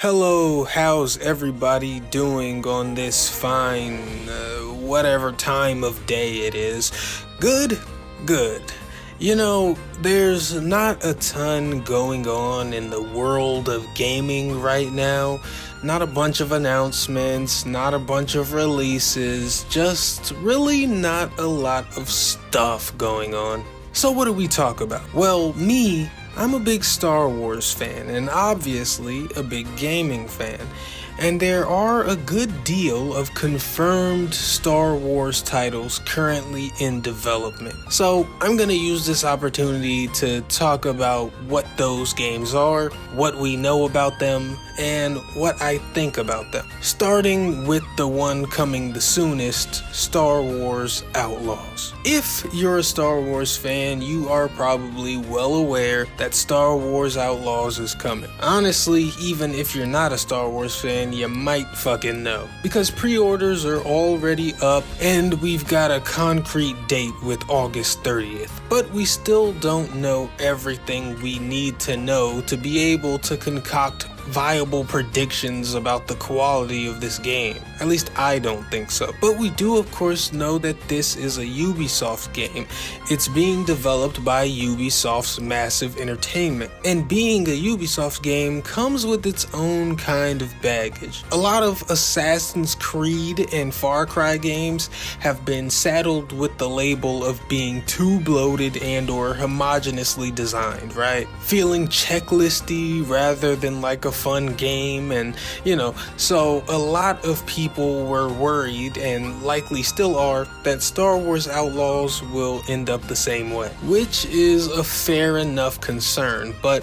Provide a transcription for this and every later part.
Hello, how's everybody doing on this fine, whatever time of day it is? Good? Good. There's not a ton going on in the world of gaming right now. Not a bunch of announcements, not a bunch of releases, just really not a lot of stuff going on. So what do we talk about? Well, I'm a big Star Wars fan and obviously a big gaming fan. And there are a good deal of confirmed Star Wars titles currently in development. So I'm going to use this opportunity to talk about what those games are, what we know about them, and what I think about them. Starting with the one coming the soonest, Star Wars Outlaws. If you're a Star Wars fan, you are probably well aware that Star Wars Outlaws is coming. Honestly, even if you're not a Star Wars fan, you might fucking know. Because pre-orders are already up and we've got a concrete date with August 30th. But we still don't know everything we need to know to be able to concoct viable predictions about the quality of this game. At least I don't think so. But we do of course know that this is a Ubisoft game. It's being developed by Ubisoft's Massive Entertainment. And being a Ubisoft game comes with its own kind of baggage. A lot of Assassin's Creed and Far Cry games have been saddled with the label of being too bloated and or homogeneously designed, right? Feeling checklisty rather than like a fun game, and so a lot of people were worried, and likely still are, that Star Wars Outlaws will end up the same way, which is a fair enough concern. But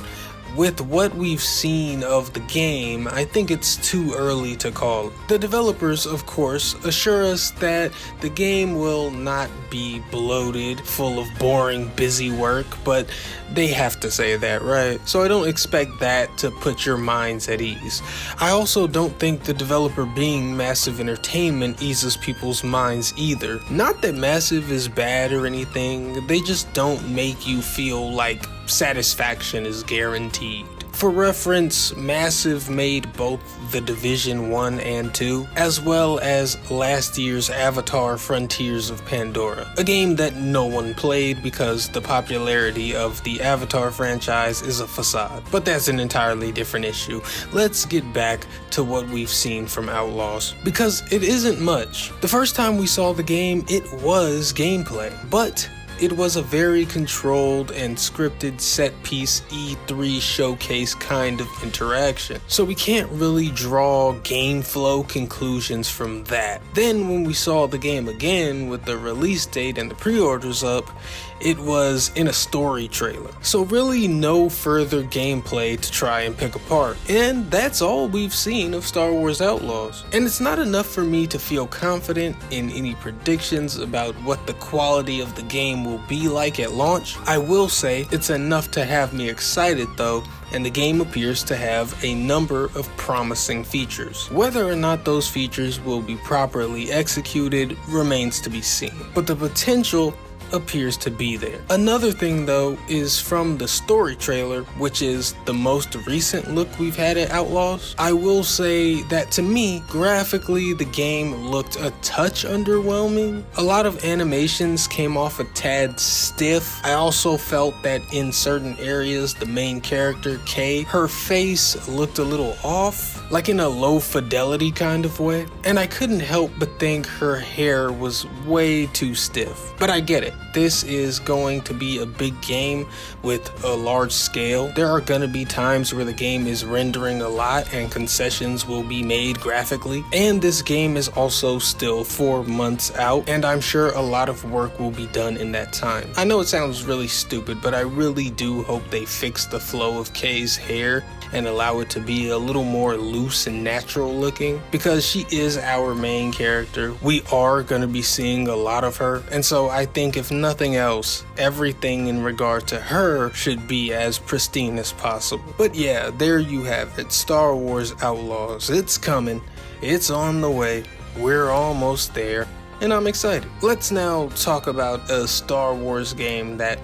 with what we've seen of the game, I think it's too early to call it. The developers, of course, assure us that the game will not be bloated, full of boring, busy work, but they have to say that, right? So I don't expect that to put your minds at ease. I also don't think the developer being Massive Entertainment eases people's minds either. Not that Massive is bad or anything, they just don't make you feel like satisfaction is guaranteed. For reference, Massive made both The Division 1 and 2, as well as last year's Avatar Frontiers of Pandora, a game that no one played because the popularity of the Avatar franchise is a facade. But that's an entirely different issue. Let's get back to what we've seen from Outlaws, because it isn't much. The first time we saw the game, it was gameplay, but it was a very controlled and scripted set-piece E3 showcase kind of interaction, so we can't really draw game flow conclusions from that. Then when we saw the game again with the release date and the pre-orders up, it was in a story trailer. So really no further gameplay to try and pick apart. And that's all we've seen of Star Wars Outlaws. And it's not enough for me to feel confident in any predictions about what the quality of the game will be like at launch. I will say it's enough to have me excited though, and the game appears to have a number of promising features. Whether or not those features will be properly executed remains to be seen, but the potential appears to be there. Another thing though is from the story trailer, which is the most recent look we've had at Outlaws. I will say that to me, graphically, the game looked a touch underwhelming. A lot of animations came off a tad stiff. I also felt that in certain areas, the main character, Kay, her face looked a little off, like in a low fidelity kind of way. And I couldn't help but think her hair was way too stiff. But I get it. This is going to be a big game with a large scale. There are going to be times where the game is rendering a lot and concessions will be made graphically. And this game is also still 4 months out, and I'm sure a lot of work will be done in that time. I know it sounds really stupid, but I really do hope they fix the flow of Kay's hair and allow it to be a little more loose and natural looking, because she is our main character. We are going to be seeing a lot of her, and so I think if nothing else, everything in regard to her should be as pristine as possible. But yeah, there you have it, Star Wars Outlaws. It's coming, it's on the way, we're almost there, and I'm excited. Let's now talk about a Star Wars game that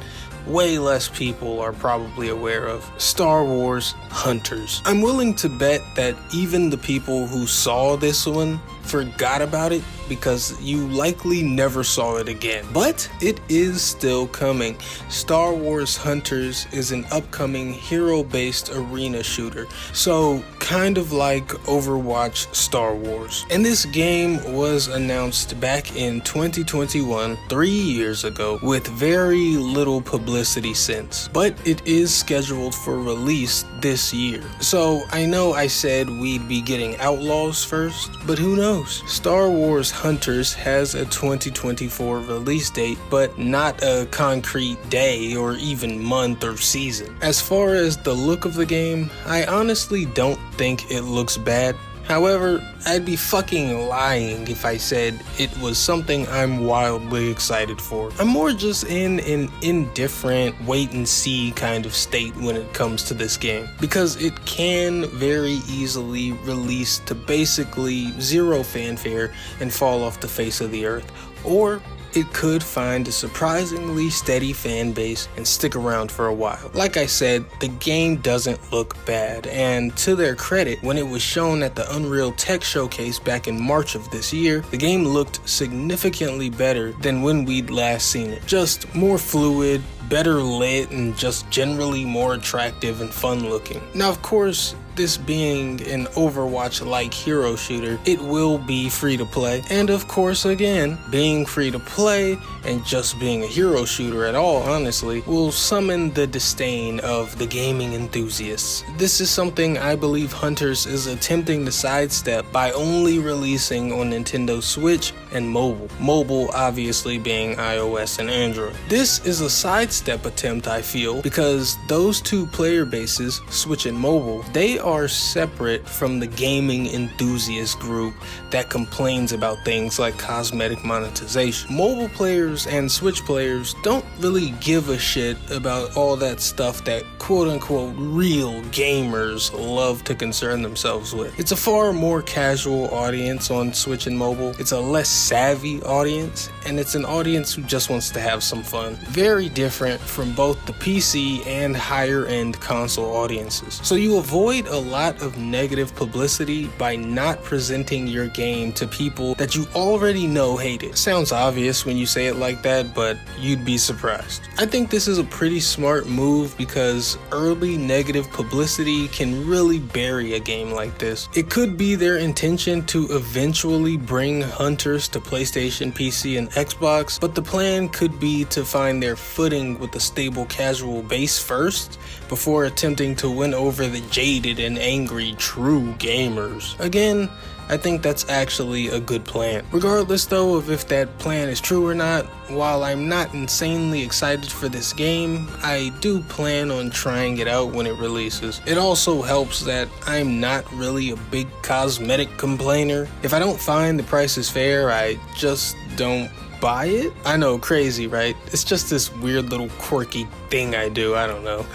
way less people are probably aware of: Star Wars Hunters. I'm willing to bet that even the people who saw this one forgot about it because you likely never saw it again. But it is still coming. Star Wars Hunters is an upcoming hero-based arena shooter, so kind of like Overwatch Star Wars. And this game was announced back in 2021, 3 years ago, with very little publicity since. But it is scheduled for release this year. So I know I said we'd be getting Outlaws first, but who knows? Star Wars Hunters has a 2024 release date, but not a concrete day or even month or season. As far as the look of the game, I honestly don't think it looks bad. However, I'd be fucking lying if I said it was something I'm wildly excited for. I'm more just in an indifferent wait and see kind of state when it comes to this game, because it can very easily release to basically zero fanfare and fall off the face of the earth, or it could find a surprisingly steady fan base and stick around for a while. Like I said, the game doesn't look bad, and to their credit, when it was shown at the Unreal Tech Showcase back in March of this year, the game looked significantly better than when we'd last seen it. Just more fluid, better lit, and just generally more attractive and fun looking. Now, of course, this being an Overwatch-like hero shooter, it will be free to play. And of course, again, being free to play and just being a hero shooter at all, honestly, will summon the disdain of the gaming enthusiasts. This is something I believe Hunters is attempting to sidestep by only releasing on Nintendo Switch and mobile. Mobile obviously being iOS and Android. This is a sidestep attempt, I feel, because those two player bases, Switch and mobile, they are separate from the gaming enthusiast group that complains about things like cosmetic monetization. Mobile players and Switch players don't really give a shit about all that stuff that quote-unquote real gamers love to concern themselves with. It's a far more casual audience on Switch and mobile. It's a less savvy audience, and it's an audience who just wants to have some fun. Very different from both the PC and higher end console audiences. So you avoid a lot of negative publicity by not presenting your game to people that you already know hate it. Sounds obvious when you say it like that, but you'd be surprised. I think this is a pretty smart move because early negative publicity can really bury a game like this. It could be their intention to eventually bring Hunters to PlayStation, PC, and Xbox, but the plan could be to find their footing with a stable casual base first, before attempting to win over the jaded and angry true gamers. Again, I think that's actually a good plan. Regardless though of if that plan is true or not, while I'm not insanely excited for this game, I do plan on trying it out when it releases. It also helps that I'm not really a big cosmetic complainer. If I don't find the price is fair, I just don't buy it. I know, crazy, right? It's just this weird little quirky thing I do, I don't know.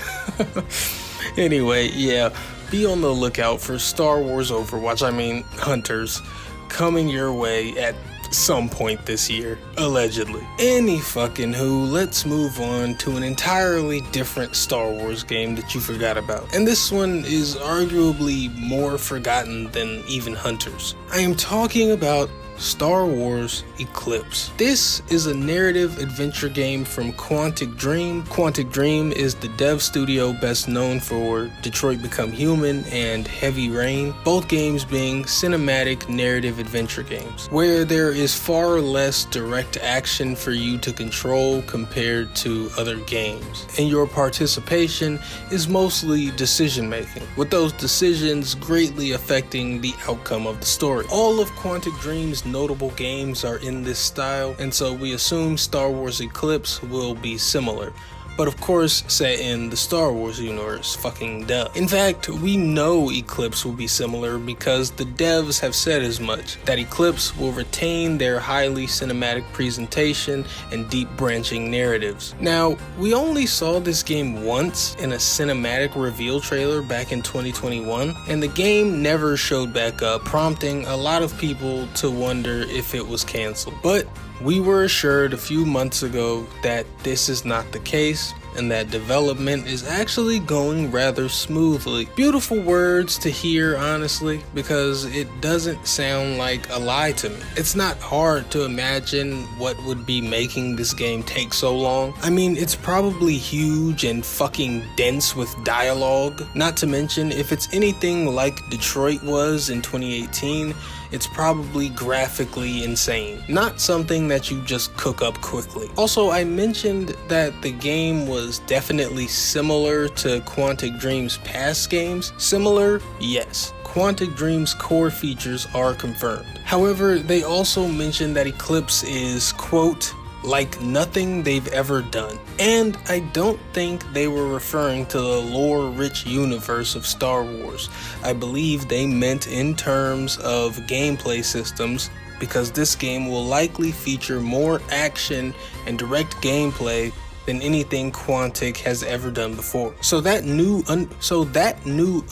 Anyway, yeah, be on the lookout for Star Wars Hunters, coming your way at some point this year, allegedly. Any fucking who, let's move on to an entirely different Star Wars game that you forgot about. And this one is arguably more forgotten than even Hunters. I am talking about Star Wars Eclipse. This is a narrative adventure game from Quantic Dream. Quantic Dream is the dev studio best known for Detroit Become Human and Heavy Rain, both games being cinematic narrative adventure games, where there is far less direct action for you to control compared to other games, and your participation is mostly decision making, with those decisions greatly affecting the outcome of the story. All of Quantic Dream's notable games are in this style, and so we assume Star Wars Eclipse will be similar. But of course, set in the Star Wars universe, fucking duh. In fact, we know Eclipse will be similar because the devs have said as much, that Eclipse will retain their highly cinematic presentation and deep branching narratives. Now, we only saw this game once in a cinematic reveal trailer back in 2021, and the game never showed back up, prompting a lot of people to wonder if it was canceled. But we were assured a few months ago that this is not the case, and that development is actually going rather smoothly. Beautiful words to hear, honestly, because it doesn't sound like a lie to me. It's not hard to imagine what would be making this game take so long. I mean, it's probably huge and fucking dense with dialogue. Not to mention, if it's anything like Detroit was in 2018, it's probably graphically insane. Not something that you just cook up quickly. Also, I mentioned that the game was definitely similar to Quantic Dream's past games. Similar? Yes. Quantic Dream's core features are confirmed. However, they also mentioned that Eclipse is, quote, like nothing they've ever done. And I don't think they were referring to the lore-rich universe of Star Wars. I believe they meant in terms of gameplay systems, because this game will likely feature more action and direct gameplay than anything Quantic has ever done before. So that new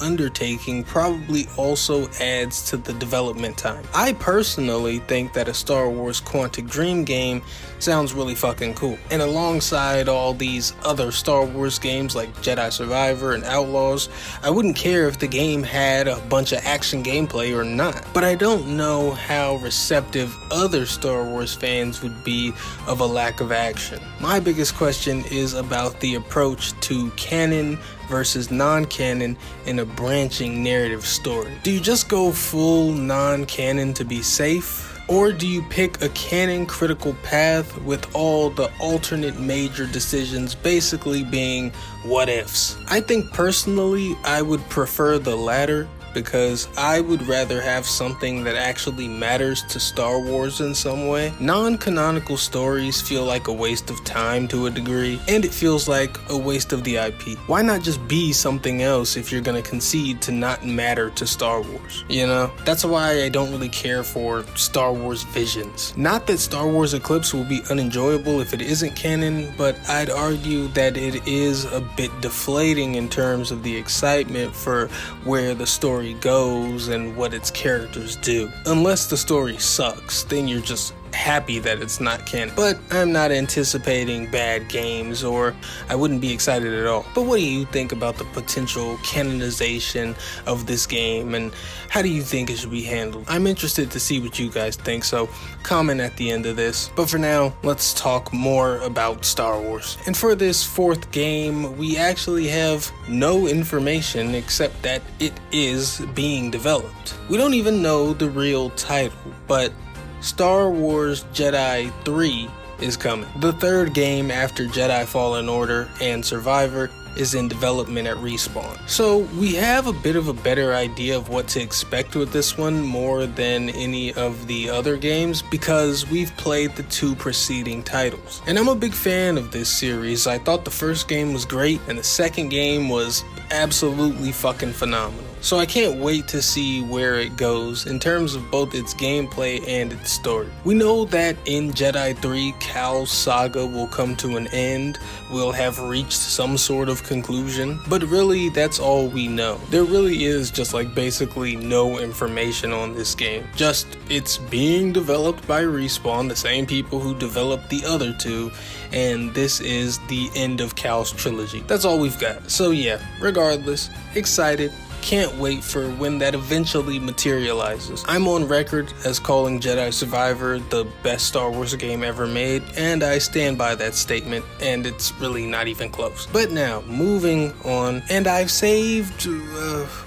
undertaking probably also adds to the development time. I personally think that a Star Wars Quantic Dream game sounds really fucking cool. And alongside all these other Star Wars games like Jedi Survivor and Outlaws, I wouldn't care if the game had a bunch of action gameplay or not. But I don't know how receptive other Star Wars fans would be of a lack of action. My biggest question is about the approach to canon versus non-canon in a branching narrative story. Do you just go full non-canon to be safe? Or do you pick a canon critical path with all the alternate major decisions basically being what ifs? I think personally I would prefer the latter, because I would rather have something that actually matters to Star Wars in some way. Non-canonical stories feel like a waste of time to a degree, and it feels like a waste of the IP. Why not just be something else if you're gonna concede to not matter to Star Wars? You know? That's why I don't really care for Star Wars Visions. Not that Star Wars Eclipse will be unenjoyable if it isn't canon, but I'd argue that it is a bit deflating in terms of the excitement for where the story goes and what its characters do. Unless the story sucks, then you're just happy that it's not canon. But I'm not anticipating bad games, or I wouldn't be excited at all. But what do you think about the potential canonization of this game, and how do you think it should be handled? I'm interested to see what you guys think, so comment at the end of this. But for now, let's talk more about Star Wars. And for this fourth game, we actually have no information except that it is being developed. We don't even know the real title, but Star Wars Jedi 3 is coming. The third game after Jedi Fallen Order and Survivor is in development at Respawn. So we have a bit of a better idea of what to expect with this one more than any of the other games, because we've played the two preceding titles. And I'm a big fan of this series. I thought the first game was great and the second game was absolutely fucking phenomenal. So I can't wait to see where it goes in terms of both its gameplay and its story. We know that in Jedi 3, Cal's saga will come to an end. We'll have reached some sort of conclusion, but really that's all we know. There really is just like basically no information on this game. Just it's being developed by Respawn, the same people who developed the other two, and this is the end of Cal's trilogy. That's all we've got. So yeah, regardless, excited. Can't wait for when that eventually materializes. I'm on record as calling Jedi Survivor the best Star Wars game ever made, and I stand by that statement, and it's really not even close. But now, moving on, and I've saved,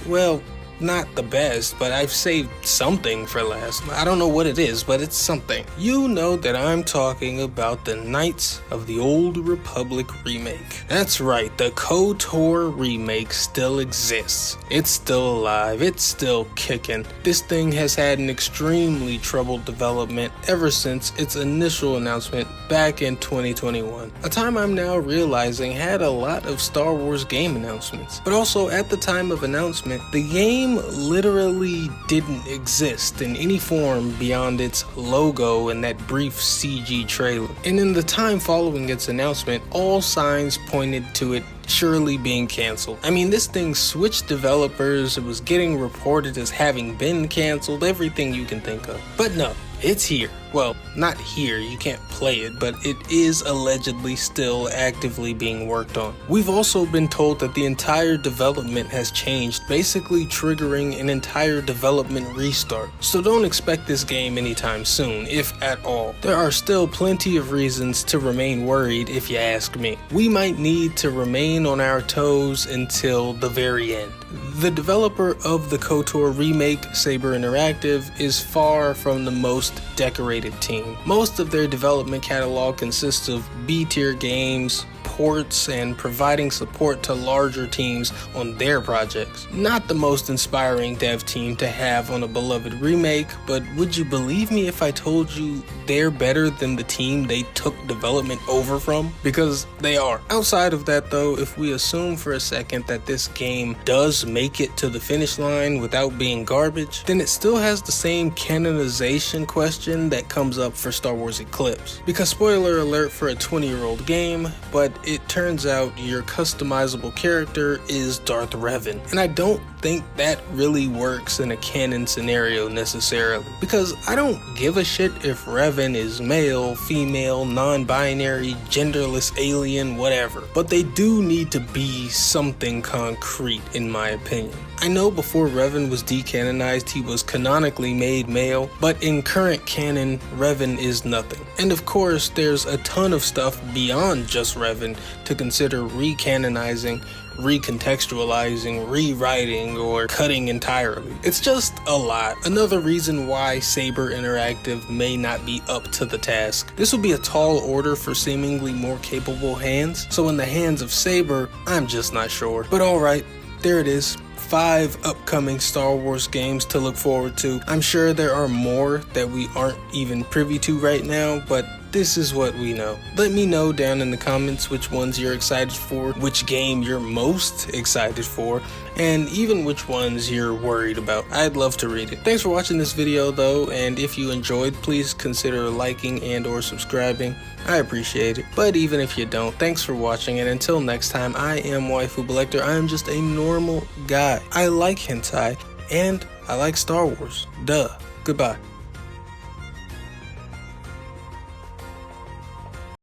well, not the best, but I've saved something for last. I don't know what it is, but it's something. You know that I'm talking about the Knights of the Old Republic remake. That's right, the KOTOR remake still exists. It's still alive, it's still kicking. This thing has had an extremely troubled development ever since its initial announcement back in 2021. A time I'm now realizing had a lot of Star Wars game announcements. But also at the time of announcement, the game literally didn't exist in any form beyond its logo and that brief CG trailer. And in the time following its announcement, all signs pointed to it surely being canceled. I mean, this thing switched developers, it was getting reported as having been canceled, everything you can think of. But no, it's here. Well, not here, you can't play it, but it is allegedly still actively being worked on. We've also been told that the entire development has changed, basically triggering an entire development restart. So don't expect this game anytime soon, if at all. There are still plenty of reasons to remain worried if you ask me. We might need to remain on our toes until the very end. The developer of the KOTOR remake, Saber Interactive, is far from the most decorated team. Most of their development catalog consists of B-tier games, ports, and providing support to larger teams on their projects. Not the most inspiring dev team to have on a beloved remake, but would you believe me if I told you they're better than the team they took development over from? Because they are. Outside of that though, if we assume for a second that this game does make it to the finish line without being garbage, then it still has the same canonization question that comes up for Star Wars Eclipse. Because spoiler alert for a 20-year-old game, but it turns out your customizable character is Darth Revan. And I don't think that really works in a canon scenario necessarily, because I don't give a shit if Revan is male, female, non-binary, genderless, alien, whatever. But they do need to be something concrete in my opinion. I know before Revan was decanonized he was canonically made male, but in current canon, Revan is nothing. And of course, there's a ton of stuff beyond just Revan to consider recanonizing, recontextualizing, rewriting, or cutting entirely. It's just a lot. Another reason why Saber Interactive may not be up to the task. This will be a tall order for seemingly more capable hands, so in the hands of Saber, I'm just not sure. But alright, there it is. 5 upcoming Star Wars games to look forward to. I'm sure there are more that we aren't even privy to right now, but this is what we know. Let me know down in the comments which ones you're excited for, which game you're most excited for, and even which ones you're worried about. I'd love to read it. Thanks for watching this video though, and if you enjoyed, please consider liking and or subscribing. I appreciate it. But even if you don't, thanks for watching, and until next time, I am Waifu Belector. I am just a normal guy. I like hentai, and I like Star Wars. Duh. Goodbye.